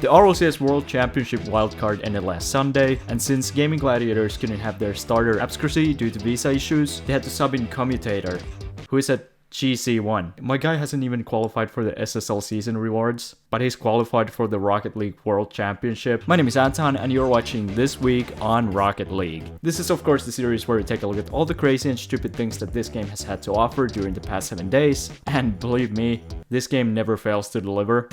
The RLCS World Championship wildcard ended last Sunday, and since Gaming Gladiators couldn't have their starter Obscuracy due to visa issues, they had to sub in Commutator, who is at GC1. My guy hasn't even qualified for the SSL season rewards, but he's qualified for the Rocket League World Championship. My name is Anton, and you're watching This Week on Rocket League. This is of course the series where we take a look at all the crazy and stupid things that this game has had to offer during the past 7 days, and believe me, this game never fails to deliver.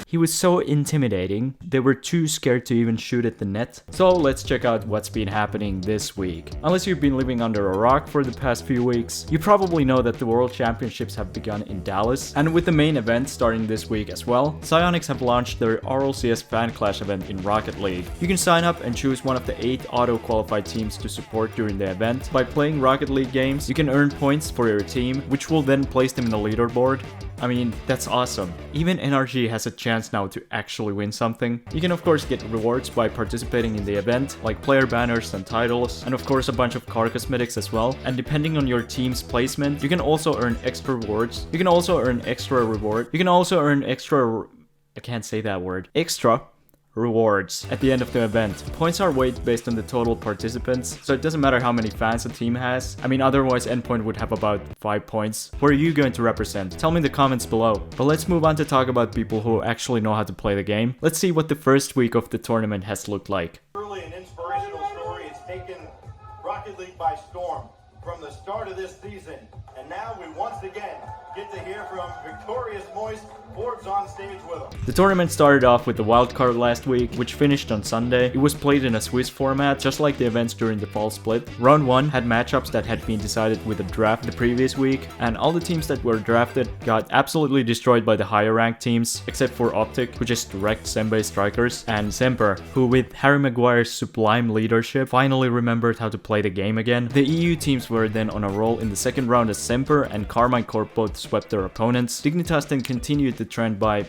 He was so intimidating, they were too scared to even shoot at the net. So let's check out what's been happening this week. Unless you've been living under a rock for the past few weeks, you probably know that the World Championships have begun in Dallas, and with the main event starting this week as well, Psyonix have launched their RLCS Fan Clash event in Rocket League. You can sign up and choose one of the 8 auto-qualified teams to support during the event. By playing Rocket League games, you can earn points for your team, which will then place them in the leaderboard. I mean, that's awesome. Even NRG has a chance now to actually win something. You can of course get rewards by participating in the event, like player banners and titles, and of course a bunch of car cosmetics as well. And depending on your team's placement, you can also earn extra rewards. You can also earn extra reward. You can also earn extra... I can't say that word. Extra rewards at the end of the event. Points are weighted based on the total participants, so it doesn't matter how many fans a team has. I mean, otherwise Endpoint would have about 5 points. Who are you going to represent? Tell me in the comments below. But let's move on to talk about people who actually know how to play the game. Let's see what the first week of the tournament has looked like. Truly an inspirational story. It's taken Rocket League by storm from the start of this season, and now we once again get to hear from victorious Moist. Forbes on stage with them. The tournament started off with the wildcard last week, which finished on Sunday. It was played in a Swiss format, just like the events during the fall split. Round 1 had matchups that had been decided with a draft the previous week, and all the teams that were drafted got absolutely destroyed by the higher ranked teams, except for Optic, who just wrecked Senbei strikers, and Semper, who with Harry Maguire's sublime leadership finally remembered how to play the game again. The EU teams were then on a roll in the second round as Semper and Carmine Corp both swept their opponents. Dignitas then continued the trend by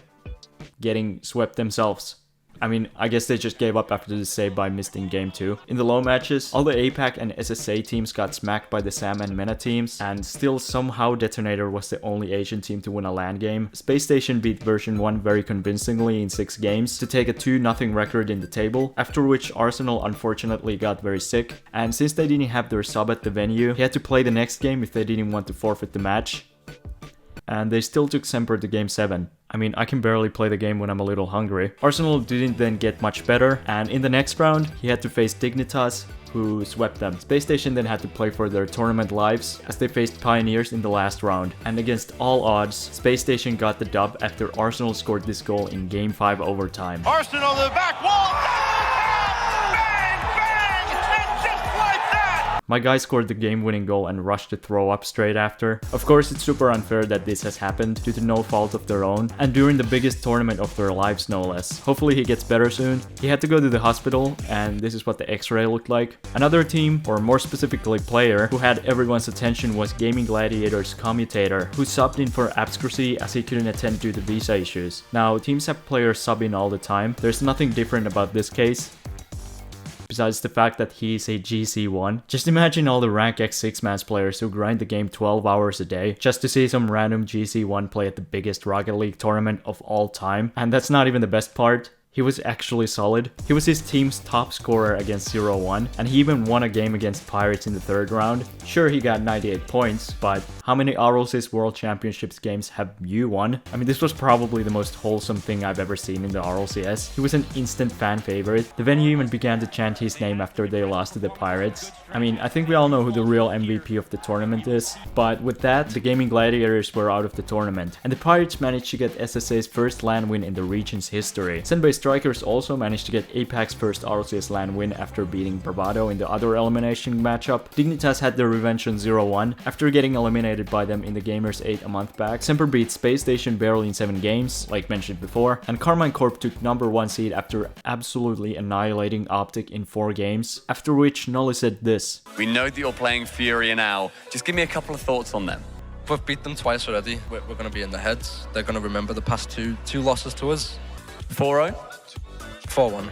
getting swept themselves. I mean, I guess they just gave up after the save by missed in game 2. In the low matches, all the APAC and SSA teams got smacked by the SAM and MENA teams, and still somehow Detonator was the only Asian team to win a LAN game. Space Station beat version 1 very convincingly in 6 games to take a 2-0 record in the table, after which Arsenal unfortunately got very sick, and since they didn't have their sub at the venue, he had to play the next game if they didn't want to forfeit the match. And they still took Semper to game 7. I mean, I can barely play the game when I'm a little hungry. Arsenal didn't then get much better, and in the next round, he had to face Dignitas, who swept them. Space Station then had to play for their tournament lives, as they faced Pioneers in the last round. And against all odds, Space Station got the dub after Arsenal scored this goal in game 5 overtime. Arsenal to the back wall. My guy scored the game-winning goal and rushed to throw up straight after. Of course, it's super unfair that this has happened due to no fault of their own, and during the biggest tournament of their lives no less. Hopefully he gets better soon. He had to go to the hospital, and this is what the x-ray looked like. Another team, or more specifically player, who had everyone's attention was Gaming Gladiators Commutator, who subbed in for Obscuracy as he couldn't attend due to visa issues. Now, teams have players sub in all the time. There's nothing different about this case, besides the fact that he's a GC1. Just imagine all the rank X 6-man players who grind the game 12 hours a day just to see some random GC1 play at the biggest Rocket League tournament of all time. And that's not even the best part. He was actually solid. He was his team's top scorer against 0-1, and he even won a game against Pirates in the 3rd round. Sure, he got 98 points, but how many RLCS World Championships games have you won? I mean, this was probably the most wholesome thing I've ever seen in the RLCS. He was an instant fan favorite. The venue even began to chant his name after they lost to the Pirates. I mean, I think we all know who the real MVP of the tournament is, but with that, the Gaming Gladiators were out of the tournament, and the Pirates managed to get SSA's first LAN win in the region's history. Senbei Strikers also managed to get APAC's first RLCS LAN win after beating Bravado in the other elimination matchup. Dignitas had their revenge on 0-1 after getting eliminated by them in the Gamers 8 a month back. Semper beat Space Station barely in 7 games, like mentioned before, and Carmine Corp took #1 seed after absolutely annihilating Optic in 4 games, after which Nolly said this. We know that you're playing Furia now. Just give me a couple of thoughts on them. We've beat them twice already. We're going to be in the heads. They're going to remember the past two losses to us. 4-0? 4-1.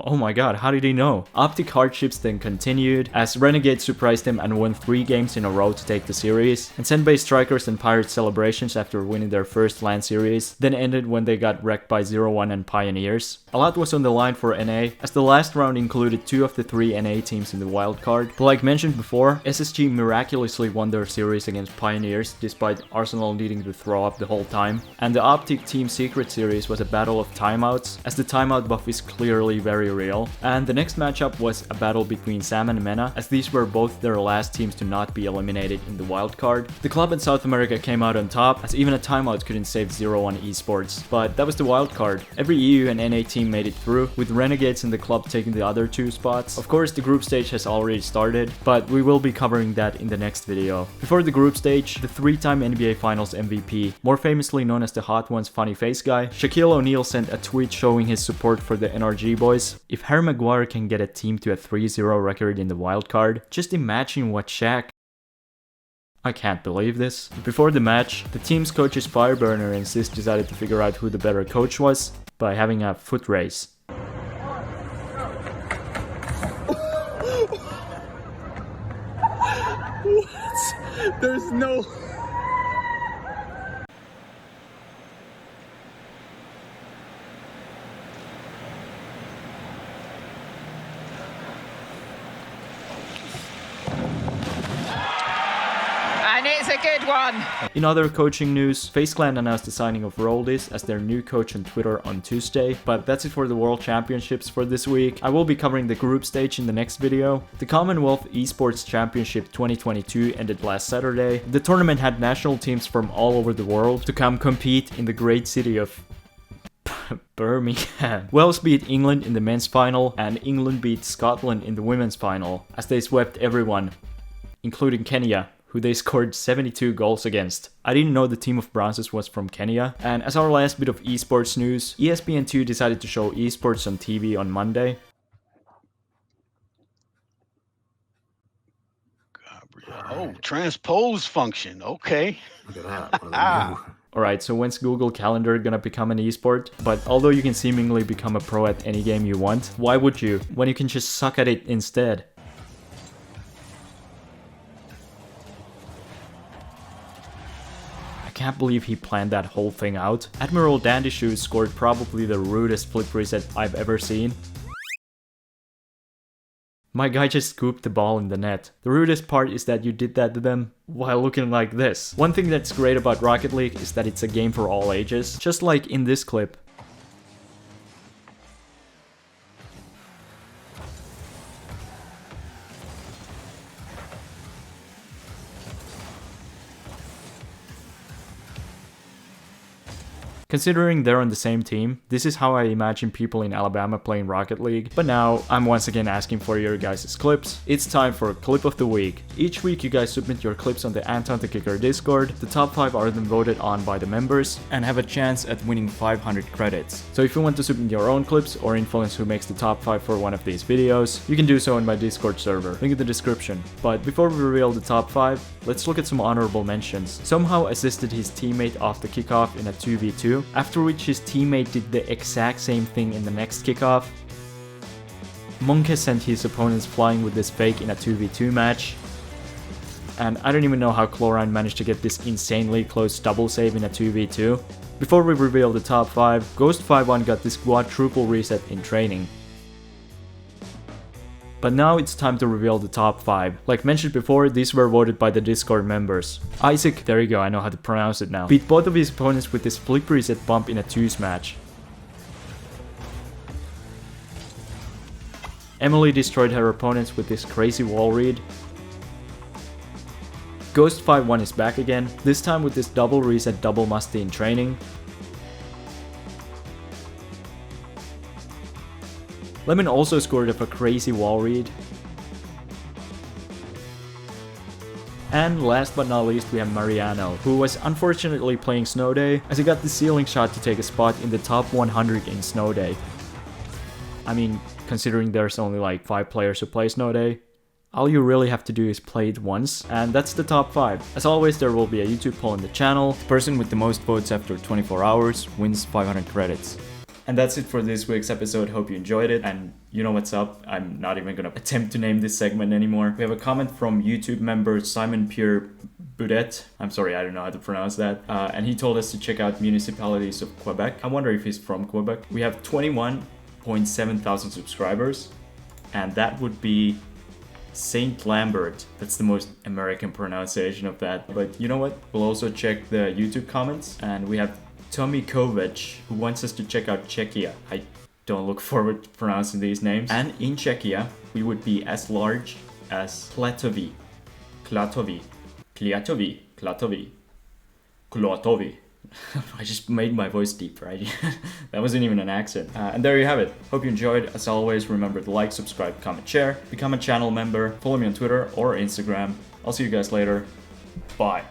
Oh my god, how did he know? Optic hardships then continued, as Renegades surprised him and won 3 games in a row to take the series, and Senbei Strikers and Pirates celebrations after winning their first LAN series then ended when they got wrecked by 0-1 and Pioneers. A lot was on the line for NA, as the last round included 2 of the 3 NA teams in the wildcard, but like mentioned before, SSG miraculously won their series against Pioneers despite Arsenal needing to throw up the whole time, and the Optic Team Secret series was a battle of timeouts, as the timeout buff is clearly very real, and the next matchup was a battle between Sam and Mena, as these were both their last teams to not be eliminated in the wildcard. The club in South America came out on top, as even a timeout couldn't save 0-1 Esports, but that was the wildcard. Every EU and NA team made it through, with Renegades and the club taking the other 2 spots. Of course, the group stage has already started, but we will be covering that in the next video. Before the group stage, the 3-time NBA Finals MVP, more famously known as the Hot Ones funny face guy, Shaquille O'Neal sent a tweet showing his support for the NRG boys. If Harry Maguire can get a team to a 3-0 record in the wildcard, just imagine what Shaq... I can't believe this. Before the match, the team's coach's Fireburner and Sis decided to figure out who the better coach was by having a foot race. What? There's no... And it's a good one. In other coaching news, FaZe Clan announced the signing of Roldis as their new coach on Twitter on Tuesday, but that's it for the World Championships for this week. I will be covering the group stage in the next video. The Commonwealth Esports Championship 2022 ended last Saturday. The tournament had national teams from all over the world to come compete in the great city of Birmingham. Wales beat England in the men's final, and England beat Scotland in the women's final, as they swept everyone, including Kenya, who they scored 72 goals against. I didn't know the team of bronzes was from Kenya. And as our last bit of esports news, ESPN2 decided to show esports on TV on Monday. Oh, transpose function. Okay. Look at that. Alright, so when's Google Calendar gonna become an esport? But although you can seemingly become a pro at any game you want, why would you, when you can just suck at it instead? I can't believe he planned that whole thing out. AdmiralDandyShoes scored probably the rudest flip reset I've ever seen. My guy just scooped the ball in the net. The rudest part is that you did that to them while looking like this. One thing that's great about Rocket League is that it's a game for all ages, just like in this clip. Considering they're on the same team, this is how I imagine people in Alabama playing Rocket League. But now, I'm once again asking for your guys' clips. It's time for Clip of the Week. Each week you guys submit your clips on the AntonTheKicker Discord. The top 5 are then voted on by the members and have a chance at winning 500 credits. So if you want to submit your own clips or influence who makes the top 5 for one of these videos, you can do so in my Discord server, link in the description. But before we reveal the top 5, let's look at some honorable mentions. Somehow assisted his teammate off the kickoff in a 2v2, after which his teammate did the exact same thing in the next kickoff. Monke sent his opponents flying with this fake in a 2v2 match. And I don't even know how Chlorine managed to get this insanely close double save in a 2v2. Before we reveal the top 5, Ghost51 got this quadruple reset in training. But now it's time to reveal the top 5. Like mentioned before, these were voted by the Discord members. Isaac, there you go, I know how to pronounce it now, beat both of his opponents with this flip reset bump in a 2s match. Emily destroyed her opponents with this crazy wall read. Ghost51 is back again, this time with this double reset double musty in training. Lemyn also scored up a crazy wall read. And last but not least we have Mariano, who was unfortunately playing Snow Day, as he got the ceiling shot to take a spot in the top 100 in Snow Day. I mean, considering there's only like 5 players who play Snow Day, all you really have to do is play it once, and that's the top 5. As always, there will be a YouTube poll in the channel. The person with the most votes after 24 hours wins 500 credits. And that's it for this week's episode. Hope you enjoyed it, and You know what's up? I'm not even gonna attempt to name this segment anymore. We have a comment from YouTube member Simon Pierre Boudet. I'm sorry, I don't know how to pronounce that. And he told us to check out municipalities of Quebec. I wonder if he's from Quebec. We have 21.7 thousand subscribers, and that would be Saint Lambert. That's the most American pronunciation of that. But you know what? We'll also check the YouTube comments, and we have Tommy Kovac, who wants us to check out Czechia. I don't look forward to pronouncing these names. And in Czechia, we would be as large as Klatovi, Klatovi, Kliatovi, Klatovi, Klotovi. I just made my voice deep, right? That wasn't even an accent. And there you have it. Hope you enjoyed. As always, remember to like, subscribe, comment, share, become a channel member, follow me on Twitter or Instagram. I'll see you guys later. Bye.